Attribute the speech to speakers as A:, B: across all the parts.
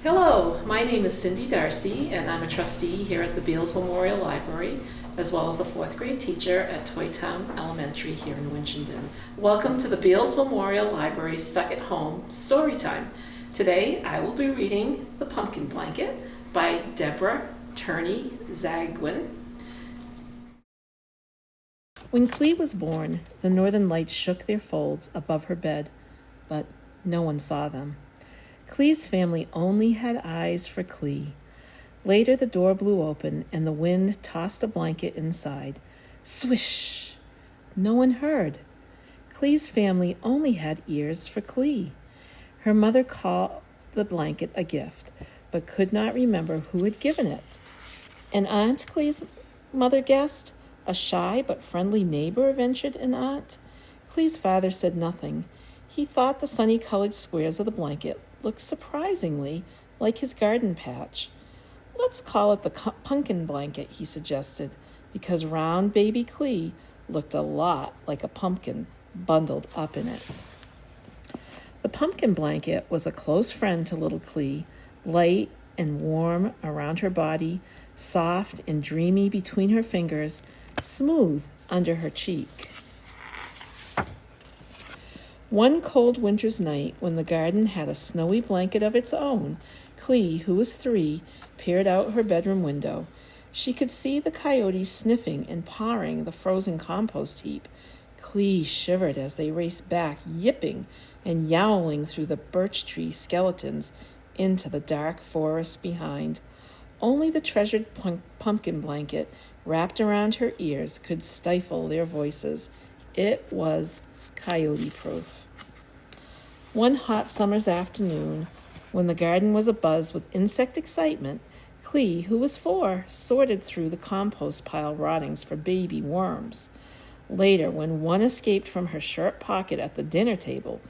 A: Hello, my name is Cindy Darcy, and I'm a trustee here at the Beals Memorial Library, as well as a fourth grade teacher at Toytown Elementary here in Winchendon. Welcome to the Beals Memorial Library Stuck at Home Storytime. Today I will be reading The Pumpkin Blanket by Deborah Turney Zagwyn. When Clee was born, the northern lights shook their folds above her bed, but no one saw them. Clee's family only had eyes for Clee. Later, the door blew open and the wind tossed a blanket inside. Swish! No one heard. Clee's family only had ears for Clee. Her mother called the blanket a gift, but could not remember who had given it. An aunt, Clee's mother guessed. A shy but friendly neighbor, ventured an aunt. Clee's father said nothing. He thought the sunny-colored squares of the blanket looked surprisingly like his garden patch. Let's call it the pumpkin blanket, he suggested, because round baby Clee looked a lot like a pumpkin bundled up in it. The pumpkin blanket was a close friend to little Clee, light and warm around her body, soft and dreamy between her fingers, smooth under her cheek. One cold winter's night, when the garden had a snowy blanket of its own, Clee, who was 3, peered out her bedroom window. She could see the coyotes sniffing and pawing the frozen compost heap. Clee shivered as they raced back, yipping and yowling through the birch tree skeletons into the dark forest behind. Only the treasured pumpkin blanket wrapped around her ears could stifle their voices. It was coyote-proof. One hot summer's afternoon, when the garden was abuzz with insect excitement, Clee, who was 4, sorted through the compost pile rottings for baby worms. Later, when one escaped from her shirt pocket at the dinner table,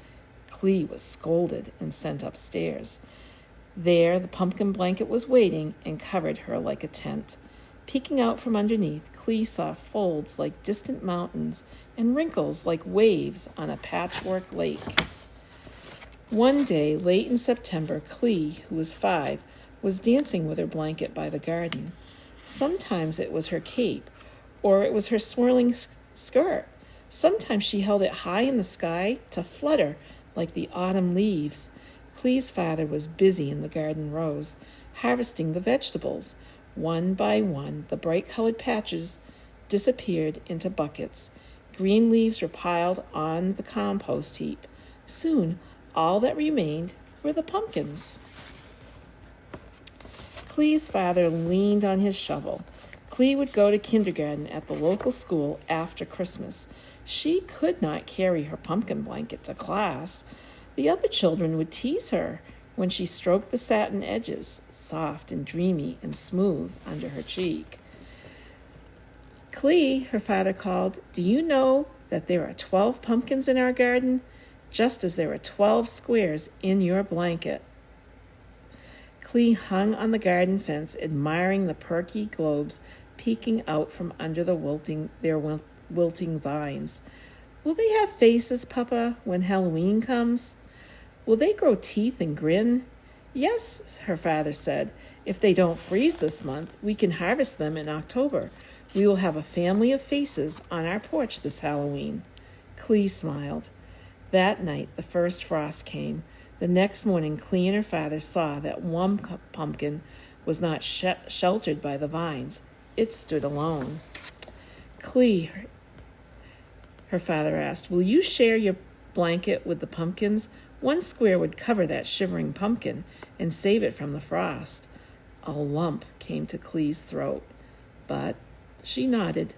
A: Clee was scolded and sent upstairs. There, the pumpkin blanket was waiting and covered her like a tent. Peeking out from underneath, Clee saw folds like distant mountains and wrinkles like waves on a patchwork lake. One day, late in September, Clee, who was 5, was dancing with her blanket by the garden. Sometimes it was her cape, or it was her swirling skirt. Sometimes she held it high in the sky to flutter like the autumn leaves. Clee's father was busy in the garden rows, harvesting the vegetables. One by one, the bright-colored patches disappeared into buckets. Green leaves were piled on the compost heap. Soon, all that remained were the pumpkins. Clee's father leaned on his shovel. Clee would go to kindergarten at the local school after Christmas. She could not carry her pumpkin blanket to class. The other children would tease her when she stroked the satin edges, soft and dreamy and smooth under her cheek. Clee, her father called, do you know that there are 12 pumpkins in our garden, just as there are 12 squares in your blanket? Clee hung on the garden fence, admiring the perky globes peeking out from under the wilting vines. Will they have faces, Papa, when Halloween comes? Will they grow teeth and grin? Yes, her father said. If they don't freeze this month, we can harvest them in October. We will have a family of faces on our porch this Halloween. Clee smiled. That night, the first frost came. The next morning, Clee and her father saw that one pumpkin was not sheltered by the vines. It stood alone. Clee, her father asked, will you share your blanket with the pumpkins? One square would cover that shivering pumpkin and save it from the frost. A lump came to Clee's throat, but she nodded.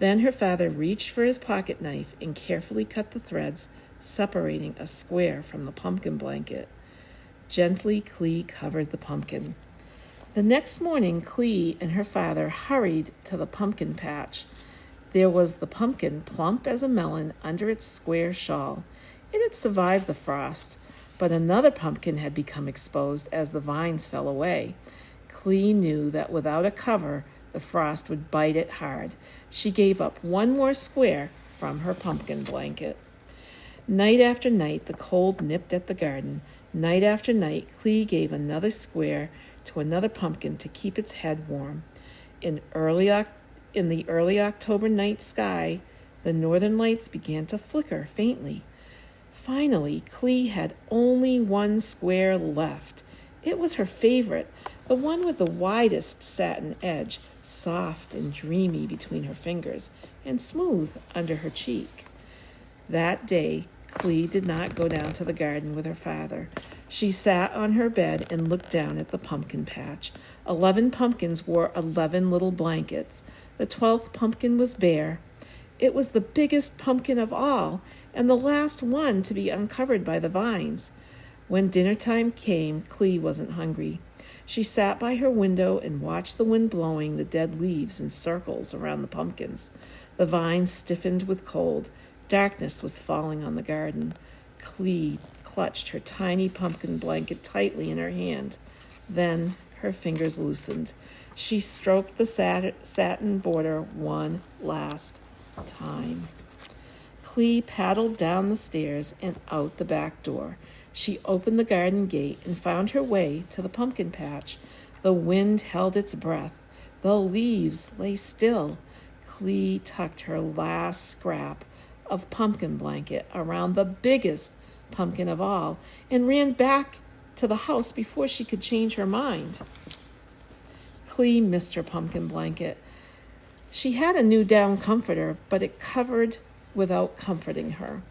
A: Then her father reached for his pocket knife and carefully cut the threads, separating a square from the pumpkin blanket. Gently, Clee covered the pumpkin. The next morning, Clee and her father hurried to the pumpkin patch. There was the pumpkin, plump as a melon, under its square shawl. It had survived the frost, but another pumpkin had become exposed as the vines fell away. Clee knew that without a cover, the frost would bite it hard. She gave up one more square from her pumpkin blanket. Night after night, the cold nipped at the garden. Night after night, Clee gave another square to another pumpkin to keep its head warm. In the early October night sky, the northern lights began to flicker faintly. Finally, Clee had only one square left. It was her favorite, the one with the widest satin edge, soft and dreamy between her fingers and smooth under her cheek. That day, Clee did not go down to the garden with her father. She sat on her bed and looked down at the pumpkin patch. 11 pumpkins wore 11 little blankets. The 12th pumpkin was bare. It was the biggest pumpkin of all, and the last one to be uncovered by the vines. When dinner time came, Clee wasn't hungry. She sat by her window and watched the wind blowing the dead leaves in circles around the pumpkins. The vines stiffened with cold. Darkness was falling on the garden. Clee clutched her tiny pumpkin blanket tightly in her hand. Then her fingers loosened. She stroked the satin border one last time. Clee paddled down the stairs and out the back door. She opened the garden gate and found her way to the pumpkin patch. The wind held its breath. The leaves lay still. Clee tucked her last scrap of pumpkin blanket around the biggest pumpkin of all and ran back to the house before she could change her mind. Clee missed her pumpkin blanket. She had a new down comforter, but it covered without comforting her.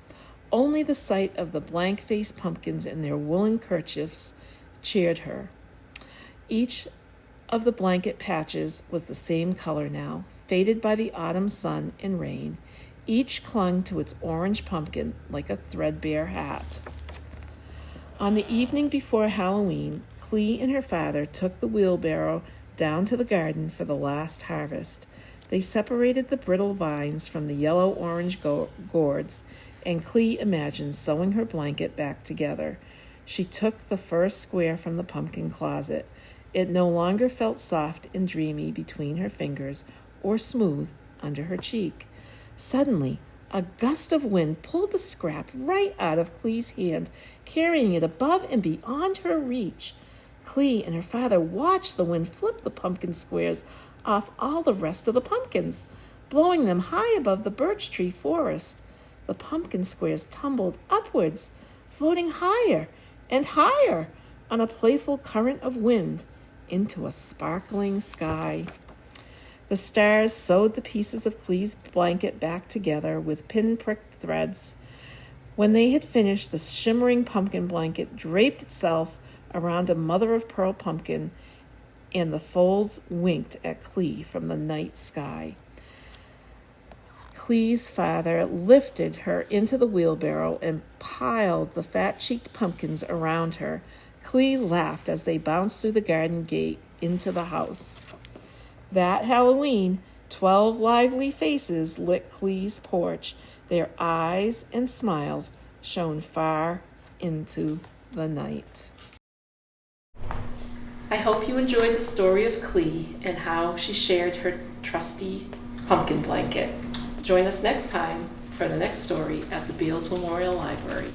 A: Only the sight of the blank-faced pumpkins in their woolen kerchiefs cheered her. Each of the blanket patches was the same color now, faded by the autumn sun and rain. Each clung to its orange pumpkin like a threadbare hat. On the evening before Halloween, Clee and her father took the wheelbarrow down to the garden for the last harvest. They separated the brittle vines from the yellow-orange gourds, and Clee imagined sewing her blanket back together. She took the first square from the pumpkin closet. It no longer felt soft and dreamy between her fingers or smooth under her cheek. Suddenly, a gust of wind pulled the scrap right out of Clee's hand, carrying it above and beyond her reach. Clee and her father watched the wind flip the pumpkin squares off all the rest of the pumpkins, blowing them high above the birch tree forest. The pumpkin squares tumbled upwards, floating higher and higher on a playful current of wind into a sparkling sky. The stars sewed the pieces of Clee's blanket back together with pin-pricked threads. When they had finished, the shimmering pumpkin blanket draped itself around a mother-of-pearl pumpkin, and the folds winked at Clee from the night sky. Clee's father lifted her into the wheelbarrow and piled the fat-cheeked pumpkins around her. Clee laughed as they bounced through the garden gate into the house. That Halloween, 12 lively faces lit Clee's porch. Their eyes and smiles shone far into the night. I hope you enjoyed the story of Clee and how she shared her trusty pumpkin blanket. Join us next time for the next story at the Beals Memorial Library.